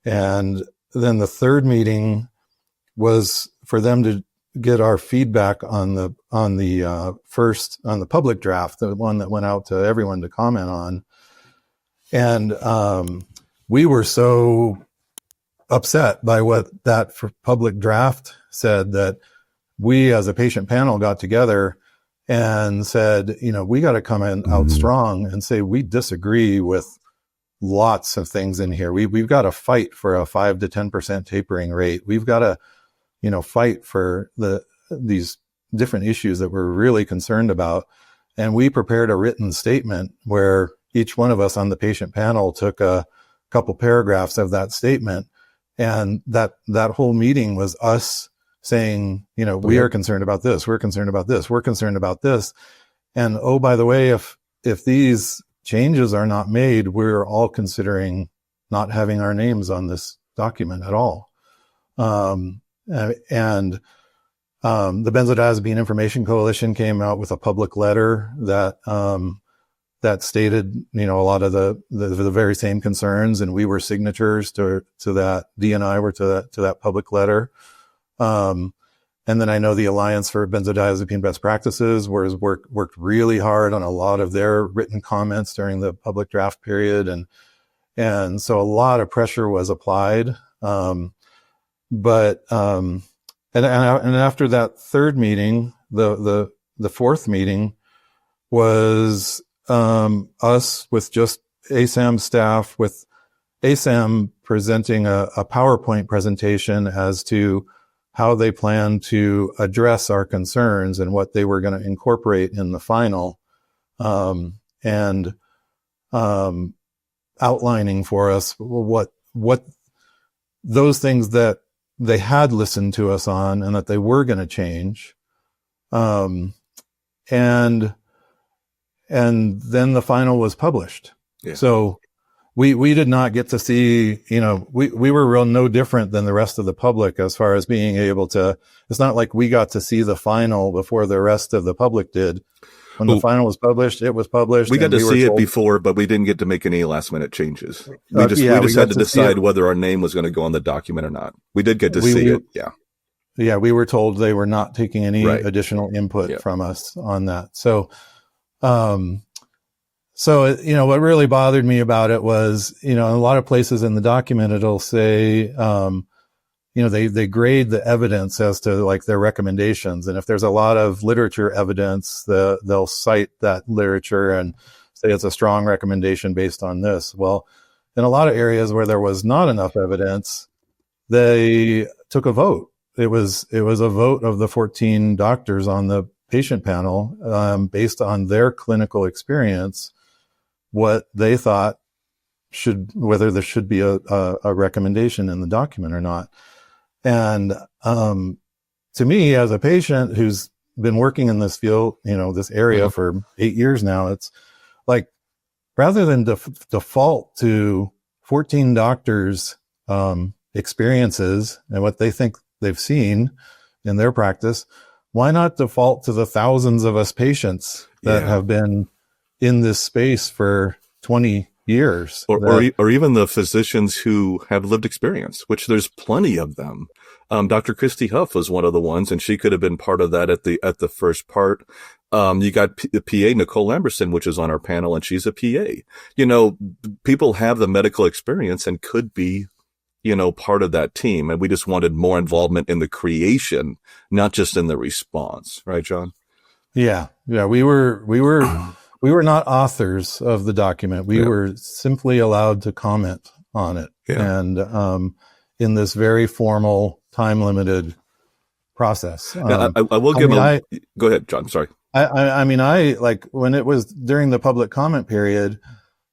And then the third meeting was for them to get our feedback on the public draft, the one that went out to everyone to comment on. And we were so upset by what that public draft said that we as a patient panel got together and said, we got to come out strong and say we disagree with lots of things in here. We've got to fight for a 5 to 10% tapering rate. We've got to, fight for these different issues that we're really concerned about. And we prepared a written statement where each one of us on the patient panel took a couple paragraphs of that statement. And that whole meeting was us saying, we are concerned about this. We're concerned about this. We're concerned about this. And oh, by the way, if these changes are not made, we're all considering not having our names on this document at all. And the Benzodiazepine Information Coalition came out with a public letter that stated, a lot of the very same concerns, and we were signatures to that. Dee and I were to that public letter. And then I know the Alliance for Benzodiazepine Best Practices worked really hard on a lot of their written comments during the public draft period. And so a lot of pressure was applied. But after that third meeting, the fourth meeting was, us with just ASAM staff, with ASAM presenting a PowerPoint presentation as to how they plan to address our concerns and what they were going to incorporate in the final, and outlining for us what those things that they had listened to us on and that they were going to change. And then the final was published. Yeah. So we did not get to see, we were real no different than the rest of the public as far as being able to, it's not like we got to see the final before the rest of the public did. When the final was published, it was published. We got to see it before, but we didn't get to make any last minute changes. We just had to decide whether our name was going to go on the document or not. We did get to see it. Yeah. Yeah. We were told they were not taking any additional input from us on that. So, what really bothered me about it was, in a lot of places in the document, it'll say, they grade the evidence as to like their recommendations. And if there's a lot of literature evidence, they'll cite that literature and say it's a strong recommendation based on this. Well, in a lot of areas where there was not enough evidence, they took a vote. It was a vote of the 14 doctors on the patient panel, based on their clinical experience, what they thought whether there should be a recommendation in the document or not. And to me, as a patient who's been working in this field, this area for 8 years now, it's like, rather than default to 14 doctors' experiences and what they think they've seen in their practice, why not default to the thousands of us patients that have been in this space for 20 years, or even the physicians who have lived experience, which there's plenty of them. Dr. Christy Huff was one of the ones, and she could have been part of that at the first part. You got the PA Nicole Lamberson, which is on our panel, and she's a PA. People have the medical experience and could be, part of that team. And we just wanted more involvement in the creation, not just in the response. Right, John? Yeah. Yeah. We were not authors of the document. We were simply allowed to comment on it. Yeah. And, in this very formal, time-limited process. I will give go ahead, John. Sorry. I like when it was during the public comment period,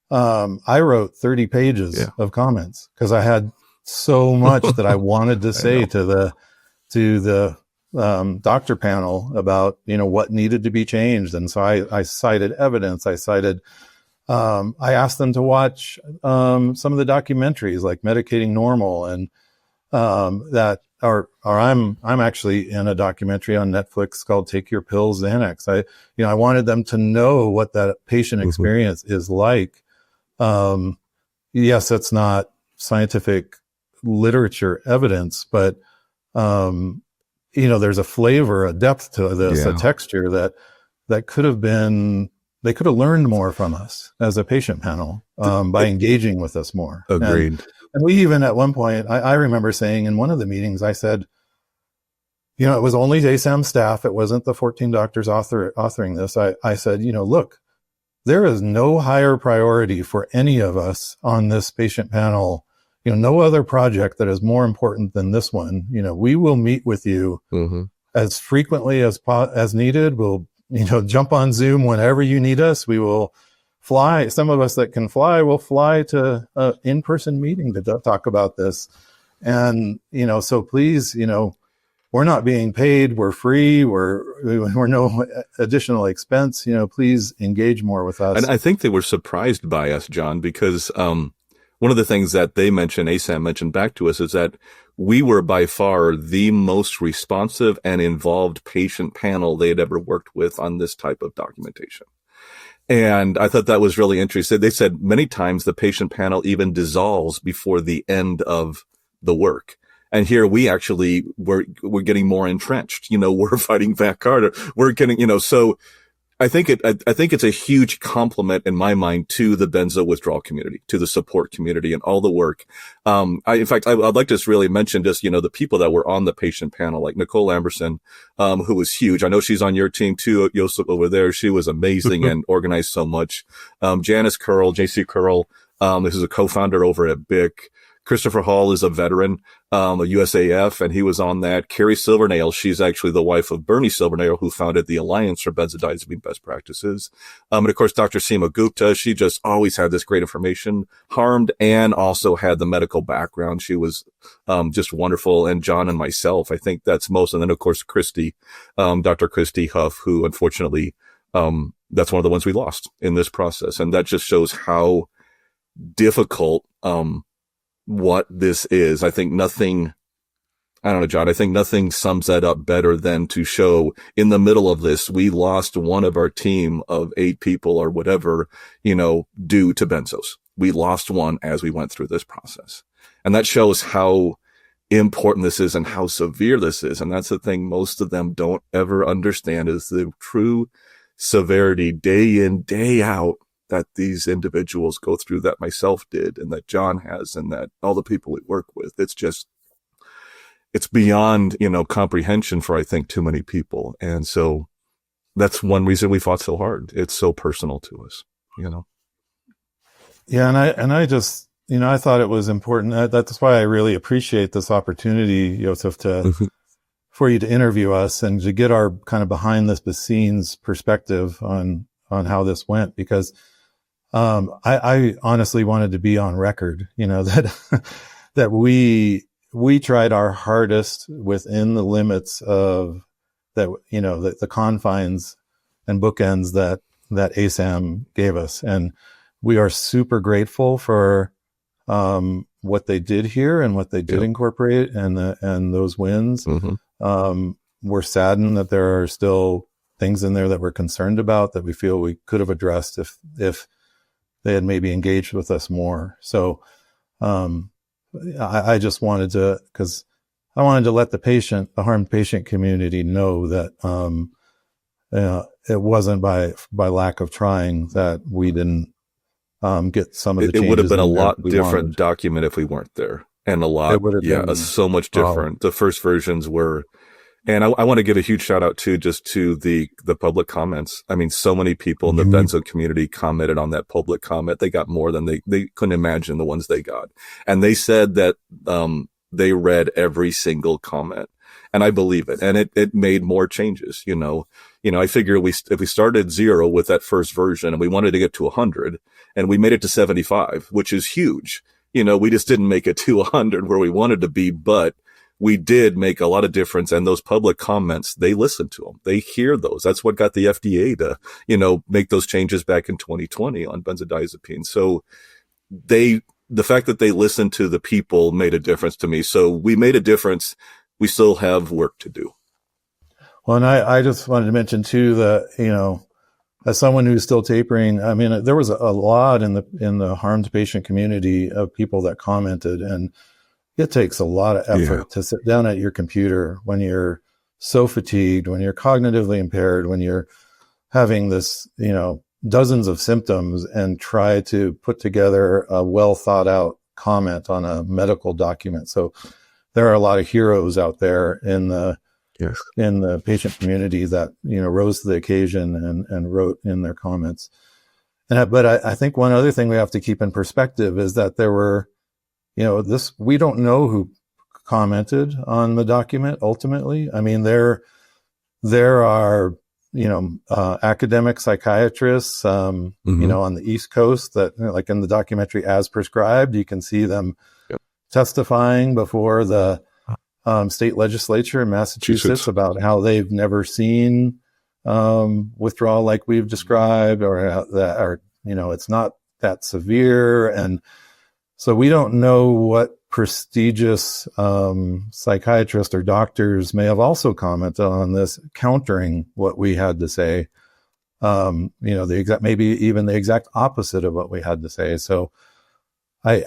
I wrote 30 pages of comments because I had so much that I wanted to say to the doctor panel about, what needed to be changed. And so I cited evidence. I asked them to watch, some of the documentaries like Medicating Normal and, I'm actually in a documentary on Netflix called Take Your Pills Xanax. I wanted them to know what that patient experience is like. Yes, it's not scientific literature evidence, but, there's a flavor, a depth to this, a texture that could have been, they could have learned more from us as a patient panel, by engaging with us more. Agreed. And we even at one point, I remember saying in one of the meetings, I said, it was only ASAM staff. It wasn't the 14 doctors authoring this. I said, look, there is no higher priority for any of us on this patient panel. No other project that is more important than this one. We will meet with you as frequently as needed. We'll, jump on Zoom whenever you need us. We will fly. Some of us that can fly will fly to an in-person meeting to talk about this. And, so please, we're not being paid. We're free. We're no additional expense. Please engage more with us. And I think they were surprised by us, John, because, one of the things that they mentioned, ASAM mentioned back to us, is that we were by far the most responsive and involved patient panel they had ever worked with on this type of documentation. And I thought that was really interesting. They said many times the patient panel even dissolves before the end of the work. And here we actually, we're getting more entrenched. We're fighting back harder. We're getting, so I think it's a huge compliment in my mind to the benzo withdrawal community, to the support community and all the work. In fact, I'd like to just really mention just, the people that were on the patient panel, like Nicole Lamberson, who was huge. I know she's on your team too, Josef, over there. She was amazing and organized so much. Janice Curl, JC Curl, this is a co-founder over at BIC. Christopher Hall is a veteran, a USAF, and he was on that. Carrie Silvernail, she's actually the wife of Bernie Silvernail, who founded the Alliance for Benzodiazepine Best Practices. And of course, Dr. Seema Gupta, she just always had this great information, harmed, and also had the medical background. She was, just wonderful. And John and myself, I think that's most. And then of course, Christy, Dr. Christy Huff, who unfortunately, that's one of the ones we lost in this process. And that just shows how difficult, what this is. I think nothing, I don't know, John, I think nothing sums that up better than to show in the middle of this, we lost one of our team of 8 people or whatever, due to benzos. We lost one as we went through this process. And that shows how important this is and how severe this is. And that's the thing most of them don't ever understand, is the true severity day in, day out that these individuals go through, that myself did and that John has and that all the people we work with. It's beyond, comprehension for, I think, too many people. And so that's one reason we fought so hard. It's so personal to us, Yeah. And I just, I thought it was important. That's why I really appreciate this opportunity, Josef, for you to interview us and to get our kind of behind the scenes perspective on how this went, because I honestly wanted to be on record, that that we tried our hardest within the limits of that, the confines and bookends that ASAM gave us, and we are super grateful for what they did here and what they did incorporate and those wins. We're saddened that there are still things in there that we're concerned about that we feel we could have addressed if they had maybe engaged with us more. So I just wanted to, because I wanted to let the harmed patient community know that it wasn't by lack of trying that we didn't get some of the changes. It would have been a lot different document if we weren't there, and a lot, so much different. The first versions were, and I want to give a huge shout out to the public comments. I mean, so many people in the benzo community commented on that public comment. They got more than they couldn't imagine the ones they got. And they said that, they read every single comment, and I believe it. And it made more changes, I figure if we started 0 with that first version and we wanted to get to 100 and we made it to 75, which is huge, we just didn't make it to 100 where we wanted to be, but we did make a lot of difference. And those public comments, they listen to them. They hear those. That's what got the FDA to, make those changes back in 2020 on benzodiazepines. So the fact that they listened to the people made a difference to me. So we made a difference. We still have work to do. Well, and I just wanted to mention too that, as someone who's still tapering, I mean, there was a lot in the harmed patient community of people that commented, and it takes a lot of effort to sit down at your computer when you're so fatigued, when you're cognitively impaired, when you're having this, dozens of symptoms, and try to put together a well thought out comment on a medical document. So there are a lot of heroes out there in the patient community that, rose to the occasion and wrote in their comments. But I think one other thing we have to keep in perspective is that there were, we don't know who commented on the document ultimately. I mean, there are, academic psychiatrists, on the East Coast that, like in the documentary As Prescribed, you can see them testifying before the state legislature in Massachusetts about how they've never seen withdrawal like we've described, or it's not that severe. And so we don't know what prestigious psychiatrists or doctors may have also commented on this, countering what we had to say. Maybe even the exact opposite of what we had to say. So I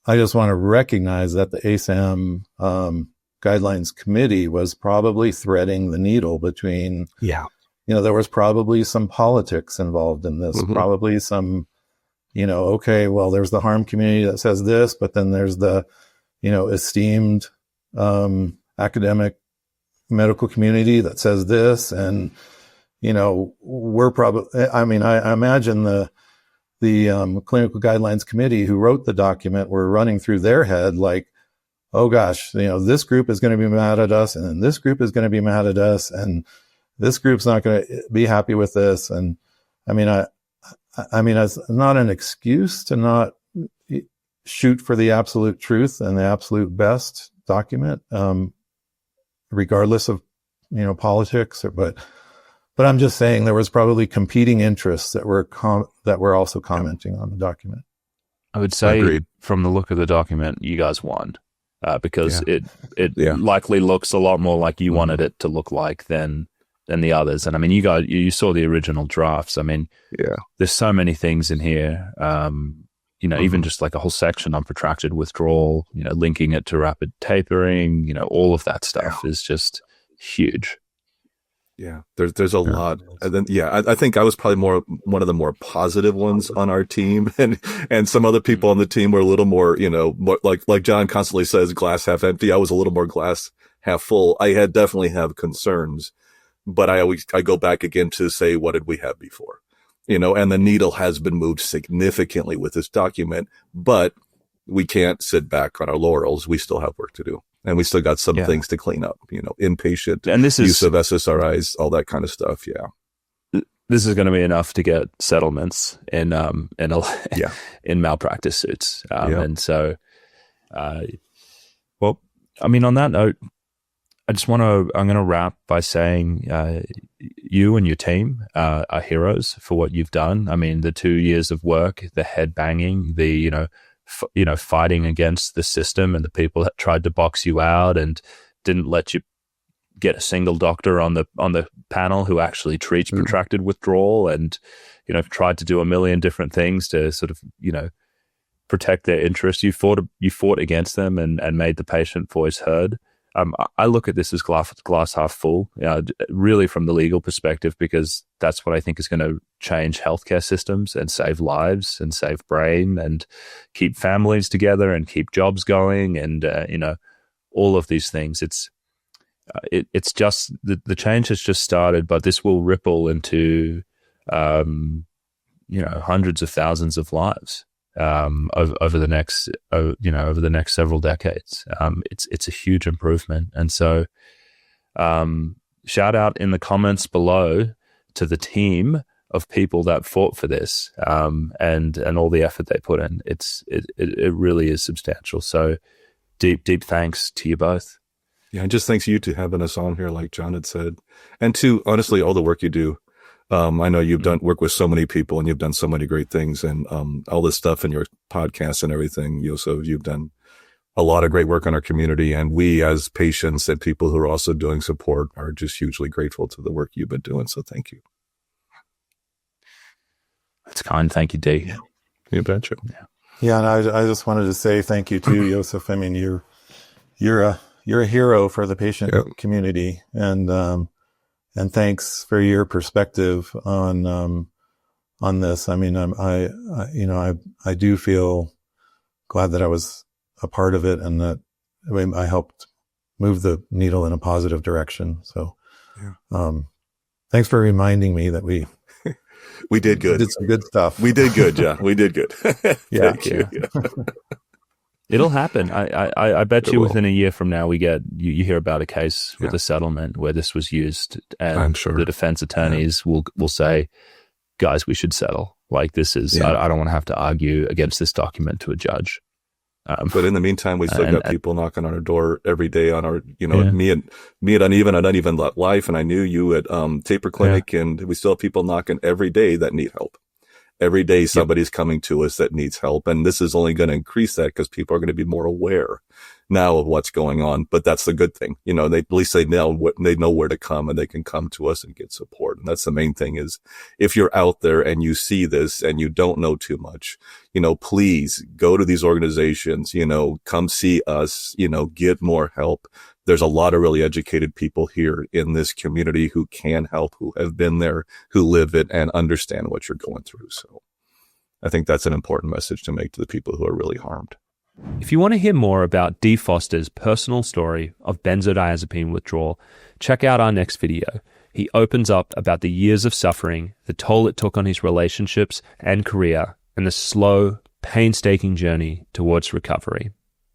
just want to recognize that the ASAM guidelines committee was probably threading the needle between, there was probably some politics involved in this, probably some, okay, well, there's the harm community that says this, but then there's the, esteemed academic medical community that says this. And, we're probably, I imagine the clinical guidelines committee who wrote the document were running through their head like, oh gosh, this group is going to be mad at us, and then this group is going to be mad at us, and this group's not going to be happy with this. And it's not an excuse to not shoot for the absolute truth and the absolute best document, regardless of, politics, but But I'm just saying there was probably competing interests that were also commenting on the document. I would say from the look of the document, you guys won because it likely looks a lot more like you wanted it to look like than the others. And I mean, you saw the original drafts. I mean, there's so many things in here. Even just like a whole section on protracted withdrawal, linking it to rapid tapering, all of that stuff is just huge. Yeah, there's a lot. And then, I think I was probably one of the more positive ones on our team, and some other people on the team were a little more, more like John constantly says, glass half empty. I was a little more glass half full. I definitely have concerns, but I go back again to say, what did we have before? And the needle has been moved significantly with this document, but we can't sit back on our laurels. We still have work to do. And we still got some things to clean up, inpatient, and use of SSRIs, all that kind of stuff. Yeah. This is going to be enough to get settlements in malpractice suits. And so, well, I mean, on that note, I'm going to wrap by saying, you and your team are heroes for what you've done. I mean, the 2 years of work, the head banging, the, fighting against the system and the people that tried to box you out and didn't let you get a single doctor on the panel who actually treats protracted withdrawal, and tried to do a million different things to sort of protect their interests. You fought against them and made the patient voice heard. I look at this as glass half full, really from the legal perspective, because that's what I think is going to change healthcare systems and save lives and save brain and keep families together and keep jobs going and all of these things. It's just the change has just started, but this will ripple into hundreds of thousands of lives over the next several decades. It's a huge improvement. And so shout out in the comments below to the team of people that fought for this and all the effort they put in. It really is substantial. So deep thanks to you both. Yeah, and just thanks you to having us on here, like John had said, and to honestly all the work you do. I know you've done work with so many people and you've done so many great things, and all this stuff in your podcast and everything. Josef, you've done a lot of great work on our community, and we as patients and people who are also doing support are just hugely grateful to the work you've been doing. So thank you. That's kind. Thank you, Dee. Yeah. You betcha. Yeah, and I just wanted to say thank you too, Josef. I mean, you're a hero for the patient community, and thanks for your perspective on this. I mean, I do feel glad that I was a part of it and that I helped move the needle in a positive direction. So, thanks for reminding me that we did good. Did some good stuff. We did good. Yeah, we did good. Thank you. Yeah. It'll happen. I bet you within a year from now you hear about a case with a settlement where this was used, and I'm sure the defense attorneys will say, guys, we should settle. Like this is, I don't want to have to argue against this document to a judge. But in the meantime, we still got people knocking on our door every day on our, me at Uneven Life, and I knew you at Taper Clinic, and we still have people knocking every day that need help. Every day somebody's coming to us that needs help. And this is only going to increase that because people are going to be more aware now of what's going on. But that's the good thing. At least they know where to come, and they can come to us and get support. And that's the main thing is if you're out there and you see this and you don't know too much, please go to these organizations, come see us, get more help. There's a lot of really educated people here in this community who can help, who have been there, who live it and understand what you're going through. So I think that's an important message to make to the people who are really harmed. If you want to hear more about Dee Foster's personal story of benzodiazepine withdrawal, check out our next video. He opens up about the years of suffering, the toll it took on his relationships and career, and the slow, painstaking journey towards recovery.